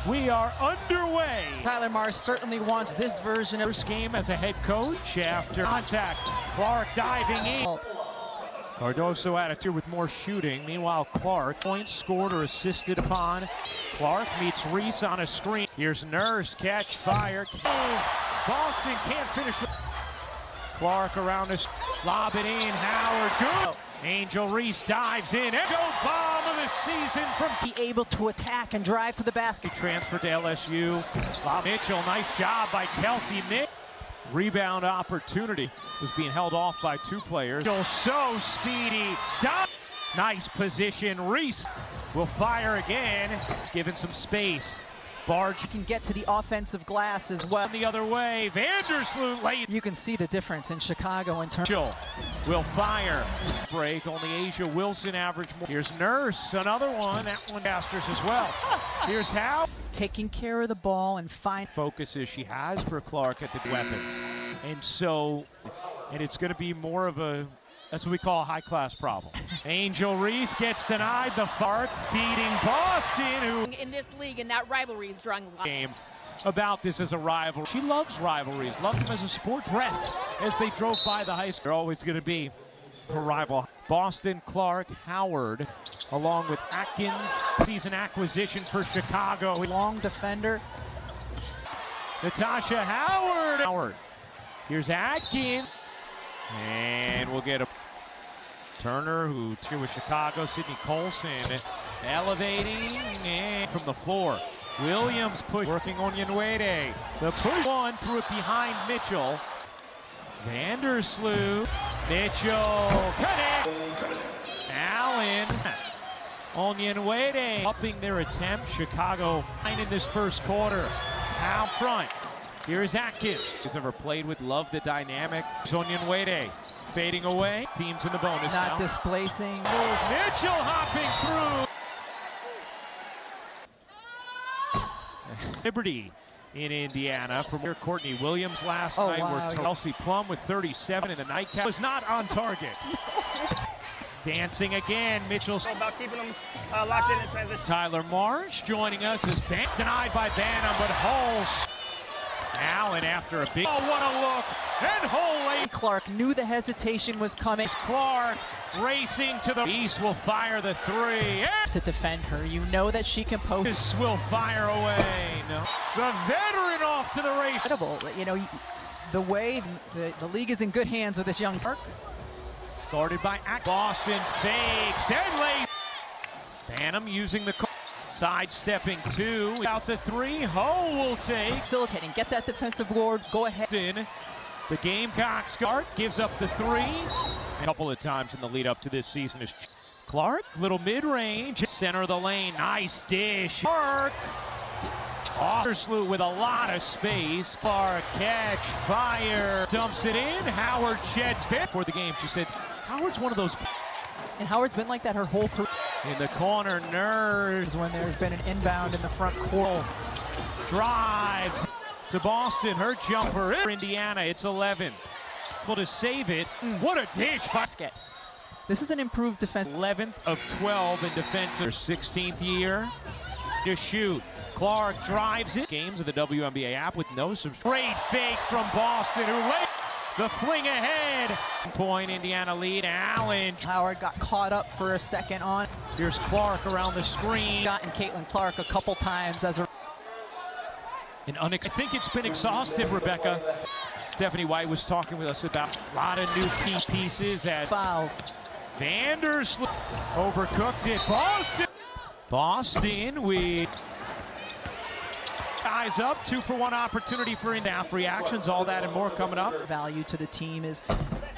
We are underway. Tyler Mars certainly wants this version of First game as a head coach after contact. Clark diving in. Cardoso at it here with more shooting. Meanwhile, Clark points scored or assisted upon. Clark meets Reese on a screen. Here's Nurse, catch, fire. Boston can't finish. Clark around us, lob it in. Howard, good. Angel Reese dives in. Go bomb of the season from be able to attack and drive to the basket. Transfer to LSU. Bob Mitchell, nice job by Kelsey. Rebound opportunity was being held off by two players. So speedy. Nice position. Reese will fire again. It's given some space. Barge can get to the offensive glass as well. The other way. Vandersloot late. You can see the difference in Chicago in terms. Will fire. Break. Only Asia Wilson average more. Here's Nurse. Another one. That one Masters as well. Here's Howe. Taking care of the ball and fine focuses she has for Clark at the weapons. And it's going to be more of a, that's what we call a high-class problem. Angel Reese gets denied the fart, feeding Boston, who in this league and that rivalry is drawing a lot. Game about this as a rivalry. She loves rivalries, loves them as a sport breath. As they drove by the high school, they're always going to be her rival. Boston, Clark, Howard, along with Atkins. Season acquisition for Chicago. Long defender. Natasha Howard. Here's Atkins. And we'll get a Turner, who cheer with Chicago. Sydney Colson elevating and from the floor. Williams push, working on Ynwede. The push one threw it behind Mitchell. Vandersloot. Mitchell connect. Allen on Ynwede. Upping their attempt. Chicago in this first quarter. Out front. Here's Atkins. Who's ever played with, love the dynamic. Sonia Ynwede fading away. Teams in the bonus Not now. displacing. Mitchell hopping through. Liberty in Indiana from here. Courtney Williams last night. Wow. Kelsey Plum with 37 in the nightcap. Was not on target. Dancing again. Mitchell's about keeping them locked in transition. Tyler Marsh joining us as denied by Banham, but Hull. Allen after a big. Oh, what a look! And Holy Clark knew the hesitation was coming. Clark racing to the east will fire the three. To defend her, you know that she can post. This will fire away. No. The veteran off to the race. Incredible. You know, the way the league is in good hands with this young Clark. Guarded by Boston fakes and late. Banham using the sidestepping two. Out the three. Ho will take. Facilitating. Get that defensive board. Go ahead. The Gamecocks guard gives up the three. A couple of times in the lead up to this season is Clark. Little mid-range. Center of the lane. Nice dish. Clark. Vandersloot with a lot of space. Clark catch. Fire. Dumps it in. Howard sheds fit. For the game, she said, Howard's one of those. And Howard's been like that her whole career. In the corner, Nerves. When there's been an inbound in the front court. Drives to Boston. Her jumper. Indiana, it's 11. Able to save it. What a dish. Basket. This is an improved defense. 11th of 12 in defense. Her 16th year to shoot. Clark drives it. Games of the WNBA app with no subscription. Great fake from Boston, who late. The fling ahead. Point Indiana lead. Allen. Howard got caught up for a second on. Here's Clark around the screen. Gotten Caitlin Clark a couple times as a. I think it's been exhausted, Rebecca. Stephanie White was talking with us about a lot of new key pieces at fouls. Vandersloot overcooked it. Boston with eyes up. 2-for-1 opportunity for in-half reactions. All that and more coming up. Value to the team is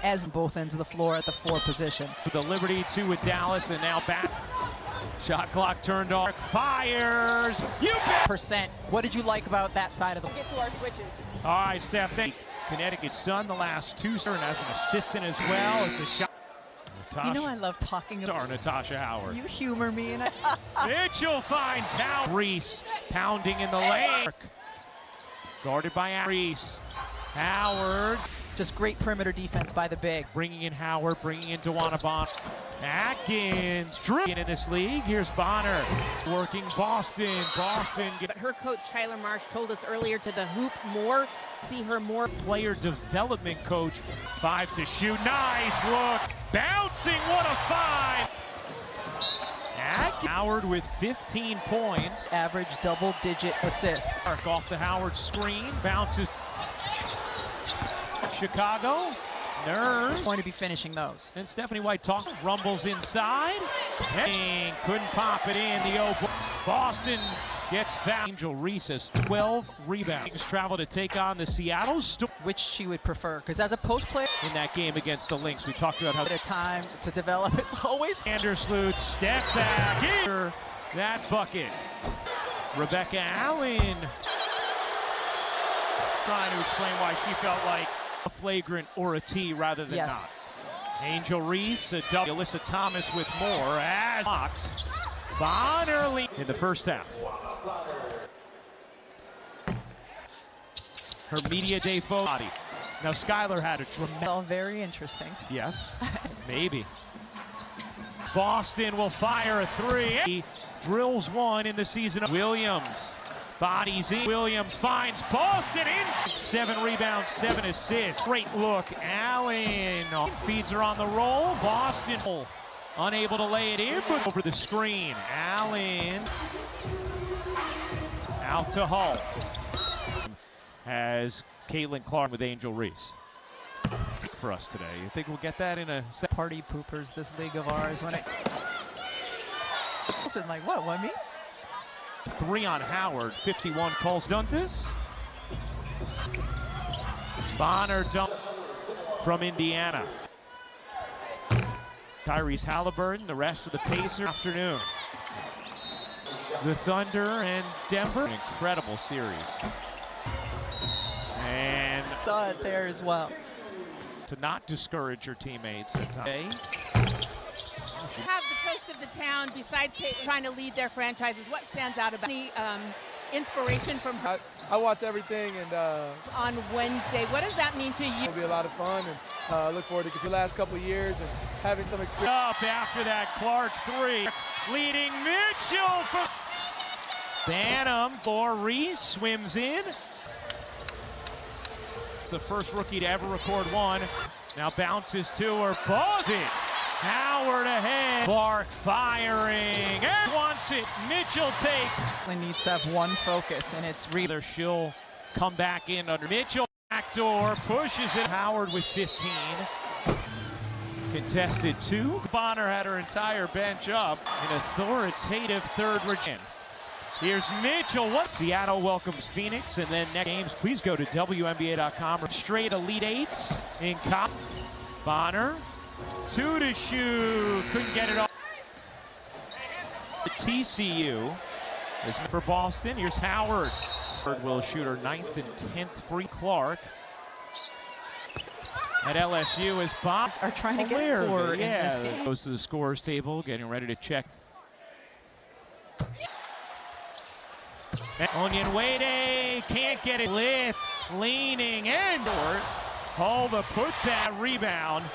as both ends of the floor at the 4 position. The Liberty 2 with Dallas and now back. Shot clock turned off. Fires. You bet. %. What did you like about that side of the? Get to our switches. All right, Steph. Connecticut Sun the last two, and as an assistant as well as the shot. You know I love talking about Natasha Howard. You humor me and Mitchell finds Howard. Reese pounding in the lane. Guarded by Reese. Howard. Just great perimeter defense by the big. Bringing in Howard, bringing in DeWanna Bond. Atkins dribbling in this league. Here's Bonner working Boston. But her coach, Tyler Marsh, told us earlier to the hoop more, see her more. Player development coach. 5 to shoot. Nice look. Bouncing. What a find. Howard with 15 points. Average double-digit assists. Mark off the Howard screen. Bounces. Chicago. Nerves. Going to be finishing those. And Stephanie White rumbles inside. And couldn't pop it in. Boston gets fouled. Angel Reese has 12 rebounds. Travel to take on the Seattle Storm. Which she would prefer, because as a post player In that game against the Lynx, we talked about how at a time to develop, it's always Andersluth step back here. That bucket. Rebecca Allen trying to explain why she felt like a flagrant or a T rather than not. Angel Reese, a double. Alyssa Thomas with more as Fox. Bonner in the first half. Her media day photo. Now Skylar had a dramatic. very interesting. Yes, maybe. Boston will fire a 3. He drills one in the season. Williams bodies in. Williams finds Boston in. 7 rebounds, 7 assists. Great look. Allen feeds her on the roll. Boston unable to lay it in, but over the screen. Allen out to Hull. Has Caitlin Clark with Angel Reese for us today. You think we'll get that in a Party poopers, this league of ours. When it listen, like what me? 3 on Howard, 51 calls. Duntas. Bonner dump from Indiana. Tyrese Halliburton, the rest of the Pacers. Afternoon. The Thunder and Denver. An incredible series. And Thought there as well. to not discourage your teammates at times. Have the toast of the town besides Caitlin trying to lead their franchises. What stands out about any inspiration from her I watch everything, and on Wednesday? What does that mean to you? it'll be a lot of fun, and look forward to the last couple of years and having some experience. Up after that Clark 3, leading Mitchell from Banham. Reese swims in. The first rookie to ever record one. Now bounces to her, balls it. Howard ahead. Clark firing and wants it. Mitchell takes. Needs to have one focus, and it's Either she'll come back in under Mitchell. Backdoor pushes it. Howard with 15. Contested 2. Bonner had her entire bench up. An authoritative third return. Here's Mitchell. What? Seattle welcomes Phoenix, and then next games, please go to WNBA.com. Straight Elite Eights in cop. Bonner, 2 to shoot. Couldn't get it off. TCU is for Boston. Here's Howard. Howard will shoot her 9th and 10th free. Clark at LSU is Bob. are trying to get forward in this game. Goes to the scorers table, getting ready to check. Onion Wade can't get it lit, leaning and Hull the putback rebound.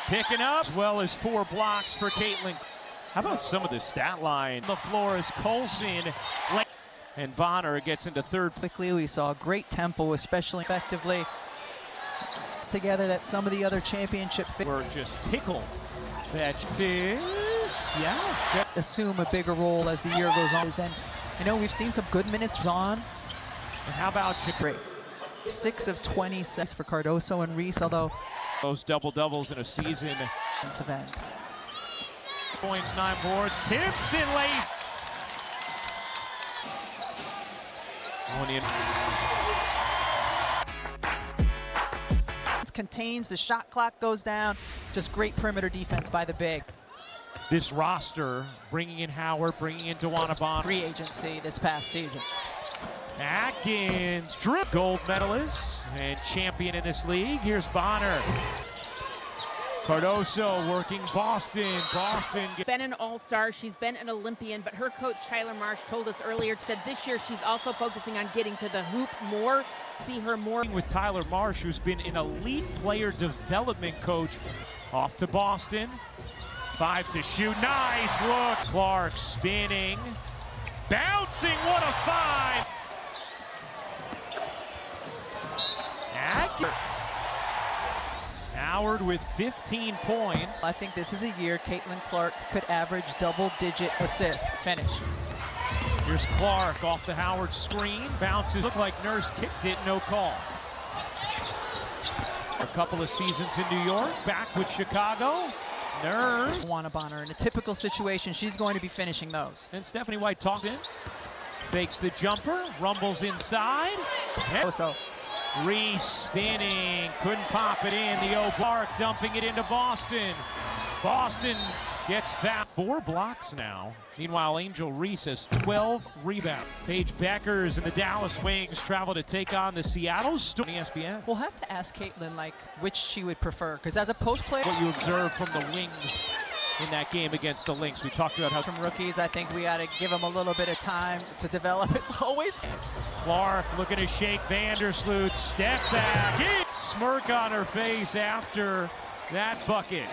Picking up as well as 4 blocks for Caitlin. How about some of the stat line? The floor is Colson. And Bonner gets into third. Quickly, we saw great tempo, especially effectively together that some of the other championship We're just tickled that assume a bigger role as the year goes on. And I know we've seen some good minutes on. And how about Great. 6 of 26 for Cardoso and Reese, although those double-doubles in a season. defensive end. Points, 9 boards, tips and late. Onion. Contains, the shot clock goes down. Just great perimeter defense by the big. This roster, bringing in Howard, bringing in DeWanna Bonner. Free agency this past season. Atkins, gold medalist and champion in this league. Here's Bonner. Cardoso working Boston. Boston Been an all-star, she's been an Olympian, but her coach Tyler Marsh told us earlier, said this year she's also focusing on getting to the hoop more, see her more. with Tyler Marsh, who's been an elite player development coach. Off to Boston. 5 to shoot. Nice look. Clark spinning. Bouncing. What a find. Accurate. Howard with 15 points. I think this is a year Caitlin Clark could average double-digit assists. Finish. Here's Clark off the Howard screen. Bounces. Looked like Nurse kicked it. No call. A couple of seasons in New York. Back with Chicago. Nurse. Wanabonner. In a typical situation, she's going to be finishing those. And Stephanie White talked in. Fakes the jumper. Rumbles inside. So Reese spinning, couldn't pop it in. The Clark dumping it into Boston. Boston gets fouled. 4 blocks now. Meanwhile, Angel Reese has 12 rebounds. Paige Beckers and the Dallas Wings travel to take on the Seattle Storm. ESPN. we'll have to ask Caitlin like which she would prefer, because as a post player, What you observed from the Wings in that game against the Lynx. We talked about how from rookies, I think we got to give them a little bit of time to develop. It's always Clark looking to shake Vandersloot. Step back. Smirk on her face after that bucket.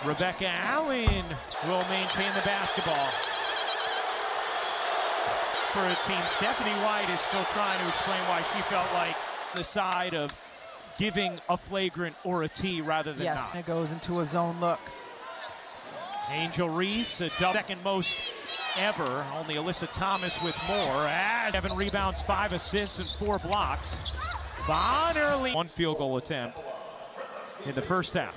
Rebecca Allen will maintain the basketball. For a team, Stephanie White is still trying to explain why she felt like the side of giving a flagrant or a tee rather than yes, not. it goes into a zone look. Angel Reese, a second most ever. Only Alyssa Thomas with more. 7 rebounds, 5 assists, and 4 blocks. Bonner 1 field goal attempt in the first half.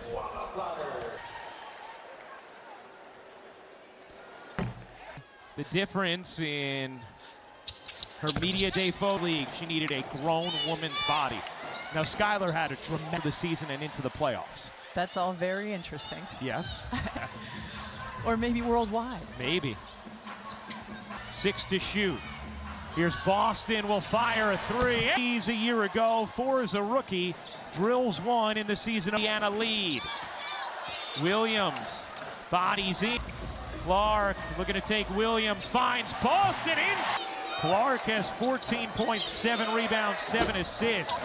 The difference in her Media Day Photo League, she needed a grown woman's body. Now, Skylar had a tremendous season and into the playoffs. That's all very interesting. Yes. Or maybe worldwide. Maybe. 6 to shoot. Here's Boston, will fire a 3. He's a year ago, 4 as a rookie. Drills 1 in the season. Indiana lead. Williams, bodies in. Clark looking to take Williams, finds Boston in. Clark has 14 points, 7 rebounds, 7 assists.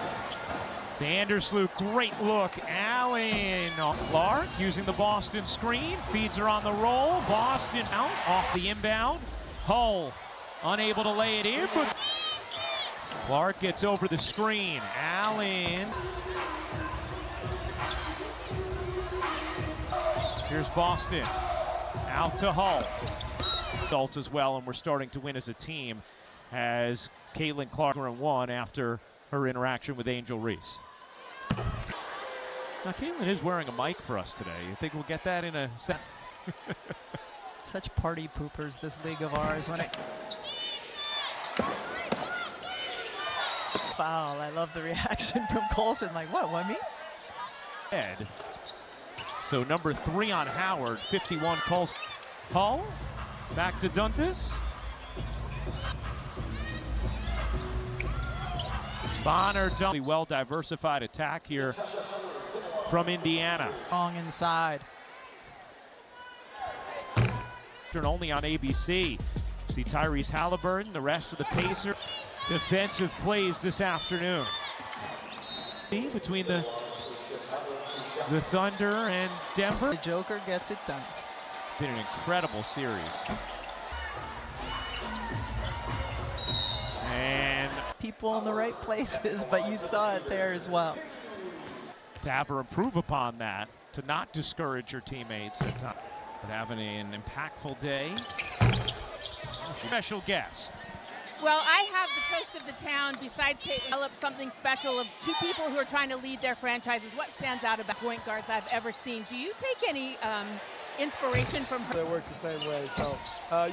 Vandersloot, great look. Allen, Clark using the Boston screen, feeds her on the roll. Boston out off the inbound. Hull unable to lay it in, but Clark gets over the screen. Allen. Here's Boston. Out to Hull. Results as well, and we're starting to win as a team as Caitlin Clark won after her interaction with Angel Reese. Now, Caitlin is wearing a mic for us today. You think we'll get that in a set? Such party poopers, this league of ours. When it foul, I love the reaction from Colson. Like, what me? Ed. So number 3 on Howard, 51 calls. Hull, back to Duntas. Bonner, well diversified attack here from Indiana. Wrong inside. Only on ABC. See Tyrese Halliburton, the rest of the Pacers. Defensive plays this afternoon. Between the Thunder and Denver. The Joker gets it done. Been an incredible series. And People in the right places, but you saw it there as well. to have her improve upon that, to not discourage her teammates at times, but having an impactful day. Special guest. Well, I have the toast of the town, besides Caitlin, develop something special of 2 people who are trying to lead their franchises. What stands out about point guards I've ever seen? Do you take any inspiration from her? It works the same way. So,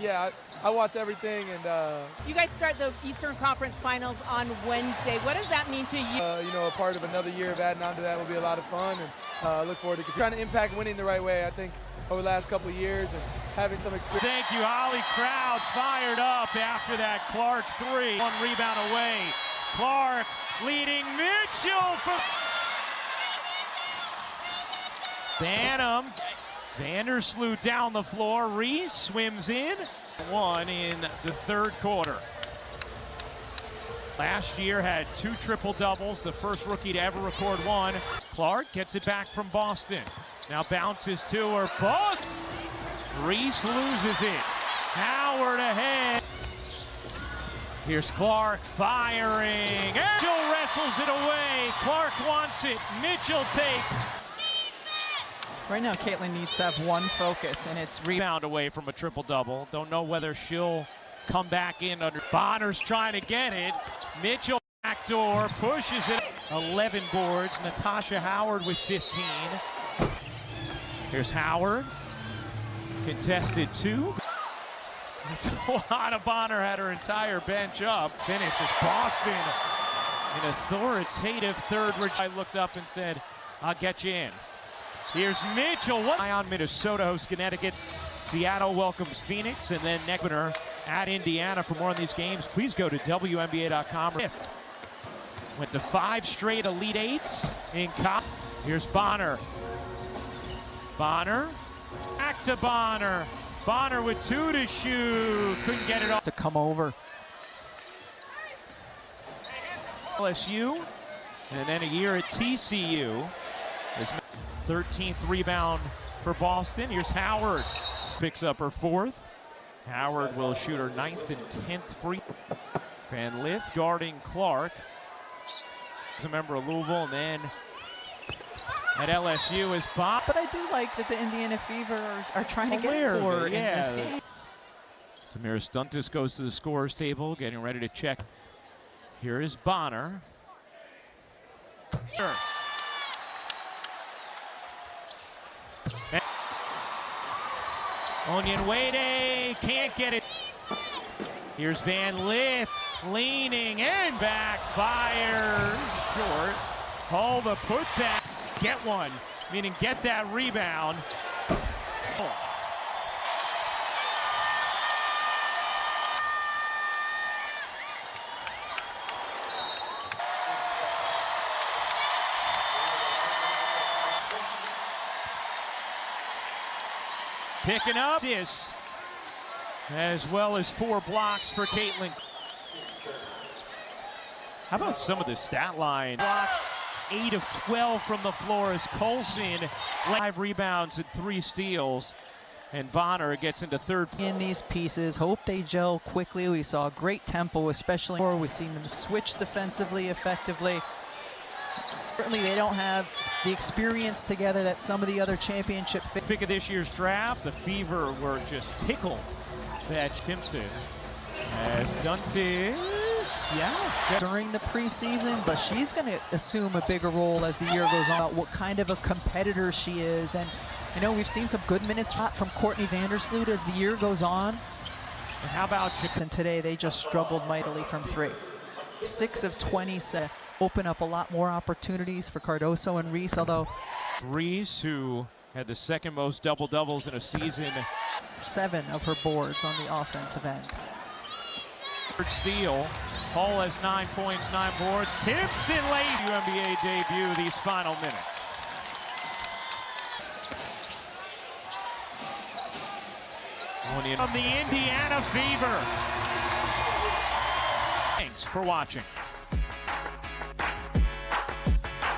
yeah, I watch everything, and You guys start the Eastern Conference Finals on Wednesday. What does that mean to you? you know, a part of another year of adding on to that will be a lot of fun, and look forward to trying to impact winning the right way. I think over the last couple of years and having some experience. Thank you, Holly Crowd fired up after that Clark 3. 1 rebound away. Clark leading Mitchell from Banham. Vandersloot down the floor. Reese swims in. One in the third quarter. Last year had 2 triple-doubles, the first rookie to ever record one. Clark gets it back from Boston. Now bounces to her. Boston. Reese loses it. Howard ahead. Here's Clark firing. Mitchell wrestles it away. Clark wants it. Mitchell takes. Right now, Caitlin needs to have one focus, and it's Rebound away from a triple-double. Don't know whether she'll come back in under. Bonner's trying to get it. Mitchell backdoor pushes it. 11 boards. Natasha Howard with 15. Here's Howard. Contested 2. Tawana Bonner had her entire bench up. Finishes Boston. An authoritative third, which I looked up and said, I'll get you in. Here's Mitchell. What? On Minnesota hosts Connecticut. Seattle welcomes Phoenix, and then Neckbunner at Indiana. For more on these games, please go to wnba.com. Went to 5 straight Elite Eights in college. Here's Bonner. Bonner. Back to Bonner. Bonner with 2 to shoot. Couldn't get it off. to come over. LSU, and then a year at TCU. His 13th rebound for Boston. Here's Howard. Picks up her 4th. Howard will shoot her 9th and 10th free. Van Lith guarding Clark. He's a member of Louisville, and then at LSU is Bob. But I do like that the Indiana Fever are trying to get it for her in this game. Tamira Stuntis goes to the scorer's table, getting ready to check. Here is Bonner. Sure. Onyenwere can't get it. Here's Van Lith leaning and backfires short. Hold the putback. Get one, meaning get that rebound. Oh. Picking up assists, as well as 4 blocks for Caitlin. How about some of the stat line? Blocks, 8 of 12 from the floor as Colson, 5 rebounds and 3 steals. And Bonner gets into third. In these pieces, hope they gel quickly. We saw great tempo, especially. We've seen them switch defensively effectively. Certainly they don't have the experience together that some of the other championship. Pick of this year's draft, the Fever were just tickled that Timpson as Duntis, during the preseason, but she's going to assume a bigger role as the year goes on. What kind of a competitor she is, and you know we've seen some good minutes from Courtney Vandersloot as the year goes on. And how about and today they just struggled mightily from 3. 6 of 20 open up a lot more opportunities for Cardoso and Reese, although Reese, who had the 2nd most double-doubles in a season. 7 of her boards on the offensive end. Third steal. Hall has 9 points, 9 boards. Timpson late WNBA debut these final minutes. From the Indiana Fever. Thanks for watching.